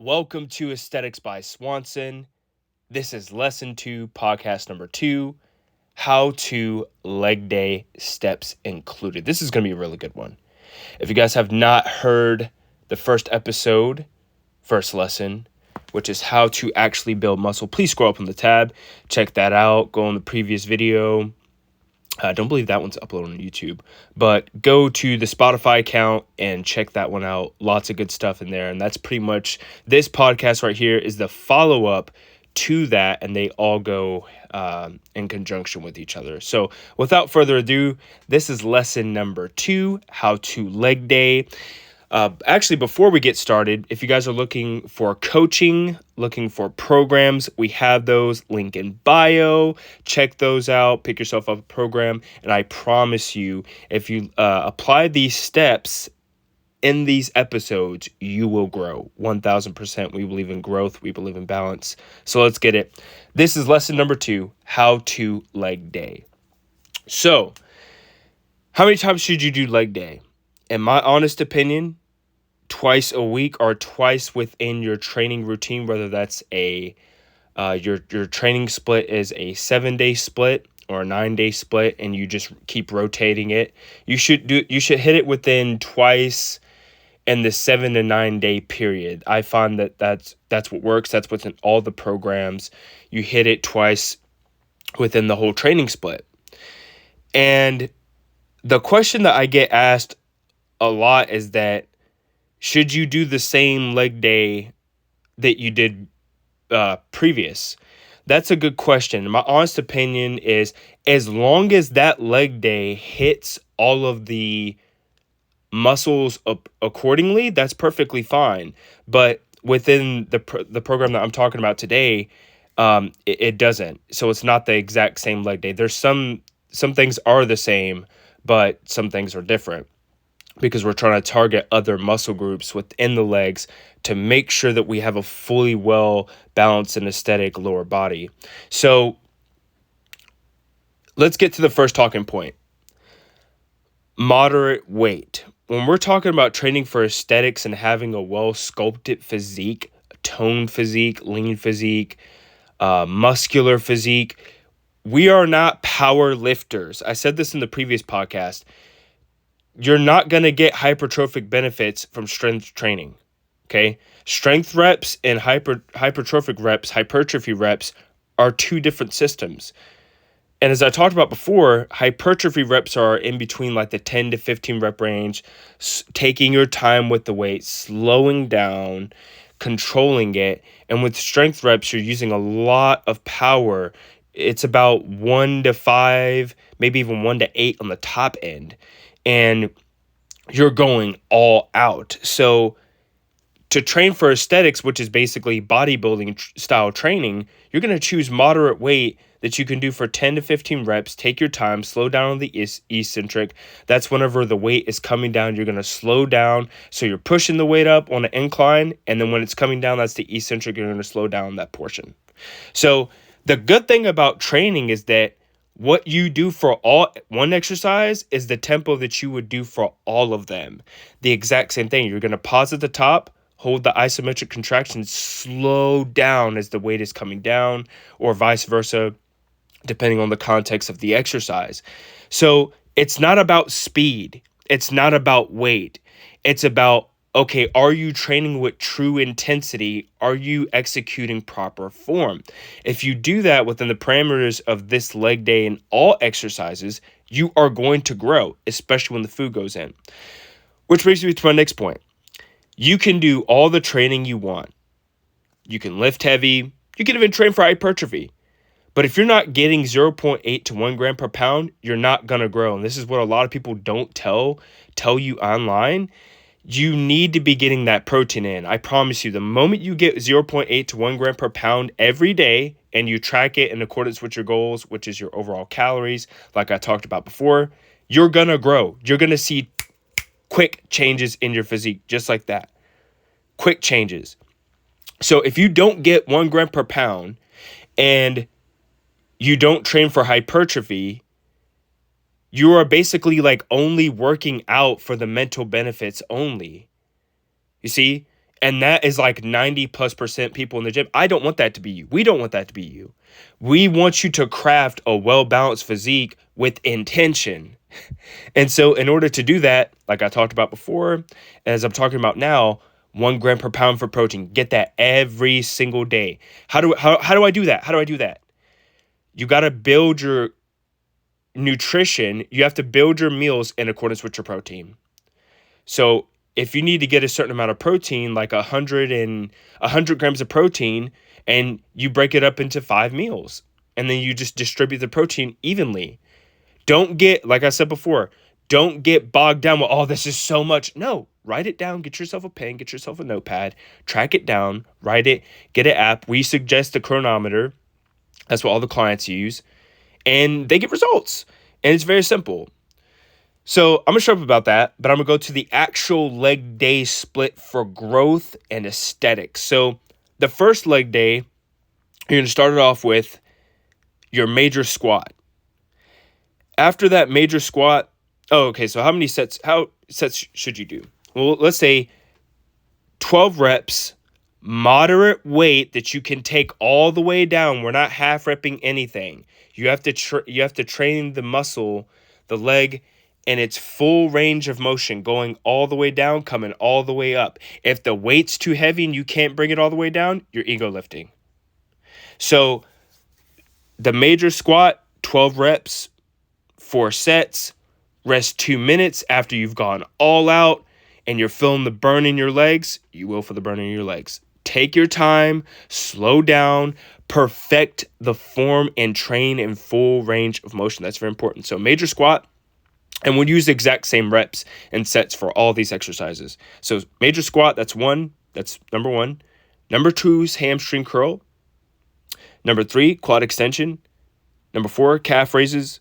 Welcome to Aesthetics by Swanson. This is lesson 2, podcast number 2, how to leg day steps included. This is going to be a really good one. If you guys have not heard the first lesson, which is how to actually build muscle, please scroll up on the tab, check that out, go on the previous video. I don't believe that one's uploaded on YouTube, but go to the Spotify account and check that one out. Lots of good stuff in there. And that's pretty much this podcast right here is the follow-up to that, and they all go in conjunction with each other. So without further ado, this is lesson number 2, how to leg day. Actually, before we get started, if you guys are looking for coaching, looking for programs, we have those, link in bio. Check those out. Pick yourself up a program. And I promise you, if you apply these steps in these episodes, you will grow 1000%. We believe in growth. We believe in balance. So let's get it. This is lesson number 2, how to leg day. So how many times should you do leg day? In my honest opinion, twice a week or twice within your training routine, whether that's your training split is a 7-day split or a 9-day split, and you just keep rotating it. You should hit it within twice in the 7 to 9 day period. I find that's what works. That's what's in all the programs. You hit it twice within the whole training split. And the question that I get asked a lot is that, should you do the same leg day that you did previous? That's a good question. My honest opinion is, as long as that leg day hits all of the muscles up accordingly, that's perfectly fine. But within the program that I'm talking about today, it doesn't. So it's not the exact same leg day. There's some things are the same, but some things are different, because we're trying to target other muscle groups within the legs to make sure that we have a fully well balanced and aesthetic lower body. So let's get to the first talking point. Moderate weight. When we're talking about training for aesthetics and having a well sculpted physique, toned physique, lean physique, muscular physique, we are not power lifters. I said this in the previous podcast. You're not going to get hypertrophic benefits from strength training, okay? Strength reps and hypertrophy reps are two different systems. And as I talked about before, hypertrophy reps are in between like the 10 to 15 rep range, taking your time with the weight, slowing down, controlling it. And with strength reps, you're using a lot of power. It's about 1 to 5, maybe even 1 to 8 on the top end. And you're going all out. So to train for aesthetics, which is basically bodybuilding style training, you're going to choose moderate weight that you can do for 10 to 15 reps. Take your time, slow down on the eccentric. That's whenever the weight is coming down, you're going to slow down. So you're pushing the weight up on an incline, and then when it's coming down, that's the eccentric, you're going to slow down that portion. So the good thing about training is that what you do for one exercise is the tempo that you would do for all of them. The exact same thing. You're going to pause at the top, hold the isometric contraction, slow down as the weight is coming down, or vice versa, depending on the context of the exercise. So it's not about speed. It's not about weight. It's about, okay, are you training with true intensity? Are you executing proper form? If you do that within the parameters of this leg day and all exercises, you are going to grow, especially when the food goes in. Which brings me to my next point. You can do all the training you want. You can lift heavy. You can even train for hypertrophy. But if you're not getting 0.8 to 1 gram per pound, you're not going to grow. And this is what a lot of people don't tell you online. You need to be getting that protein in. I promise you, the moment you get 0.8 to 1 gram per pound every day and you track it in accordance with your goals, which is your overall calories, like I talked about before, you're going to grow. You're going to see quick changes in your physique, just like that. Quick changes. So if you don't get 1 gram per pound and you don't train for hypertrophy, you are basically like only working out for the mental benefits only. You see, And that is like 90+% people in the gym. I don't want that to be you. We don't want that to be you. We want you to craft a well-balanced physique with intention. And so in order to do that, like I talked about before, and as I'm talking about now, 1 gram per pound for protein. Get that every single day. How do I do that? How do I do that? You got to build your nutrition. You have to build your meals in accordance with your protein. So if you need to get a certain amount of protein, like 100 grams of protein, and you break it up into 5 meals, and then you just distribute the protein evenly. Don't get, like I said before, don't get bogged down with, oh, this is so much. No, write it down. Get yourself a pen, get yourself a notepad, track it down, write it, get an app. We suggest the chronometer. That's what all the clients use. And they get results. And it's very simple. So I'm going to shut up about that, but I'm going to go to the actual leg day split for growth and aesthetics. So the first leg day, you're going to start it off with your major squat. After that major squat, so how sets should you do? Well, let's say 12 reps, moderate weight that you can take all the way down. We're not half repping anything. You have to train the muscle, the leg, in its full range of motion, going all the way down, coming all the way up. If the weight's too heavy and you can't bring it all the way down, you're ego lifting. So the major squat, 12 reps, 4 sets, rest 2 minutes after you've gone all out and you're feeling the burn in your legs. You will feel the burn in your legs. Take your time, slow down, perfect the form, and train in full range of motion. That's very important. So major squat, and we'll use the exact same reps and sets for all these exercises. So major squat, that's number 1. Number 2 is hamstring curl. Number 3, quad extension. Number 4, calf raises.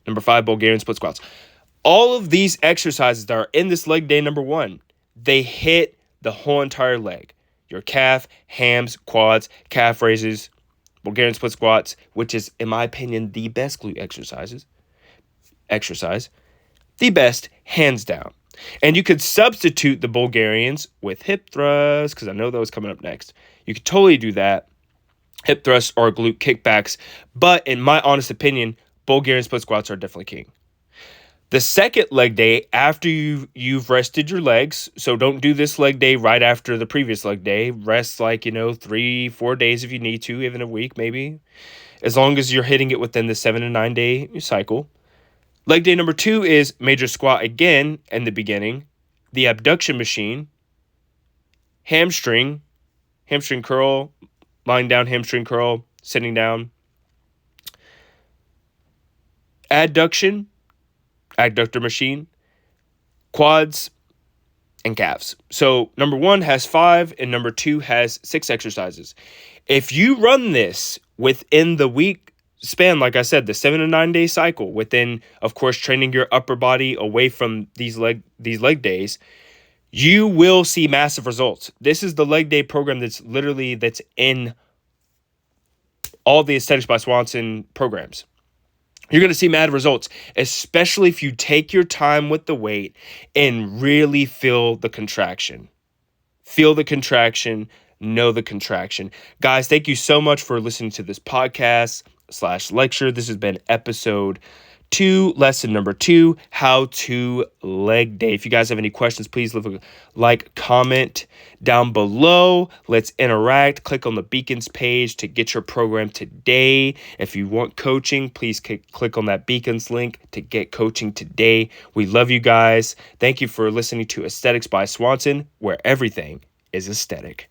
Number 5, Bulgarian split squats. All of these exercises that are in this leg day number 1, they hit the whole entire leg. Your calf, hams, quads, calf raises, Bulgarian split squats, which is, in my opinion, the best glute exercise. The best, hands down. And you could substitute the Bulgarians with hip thrusts, because I know that was coming up next. You could totally do that. Hip thrusts or glute kickbacks. But in my honest opinion, Bulgarian split squats are definitely king. The second leg day, after you've rested your legs, so don't do this leg day right after the previous leg day. Rest 3-4 days if you need to, even a week maybe, as long as you're hitting it within the 7 to 9 day cycle. Leg day number 2 is major squat again in the beginning, the abduction machine, hamstring curl, lying down hamstring curl, sitting down, adductor machine, quads, and calves. So number 1 has 5 and number 2 has 6 exercises. If you run this within the week span, like I said, the 7 to 9 day cycle, within, of course, training your upper body away from these leg days, you will see massive results. This is the leg day program that's in all the Aesthetics by Swanson programs. You're going to see mad results, especially if you take your time with the weight and really feel the contraction. Feel the contraction, know the contraction. Guys, thank you so much for listening to this podcast/lecture. This has been episode 2, lesson number 2, how to leg day. If you guys have any questions, please leave a comment down below. Let's interact. Click on the Beacons page to get your program today. If you want coaching, please click on that Beacons link to get coaching today. We love you guys. Thank you for listening to Aesthetics by Swanson, where everything is aesthetic.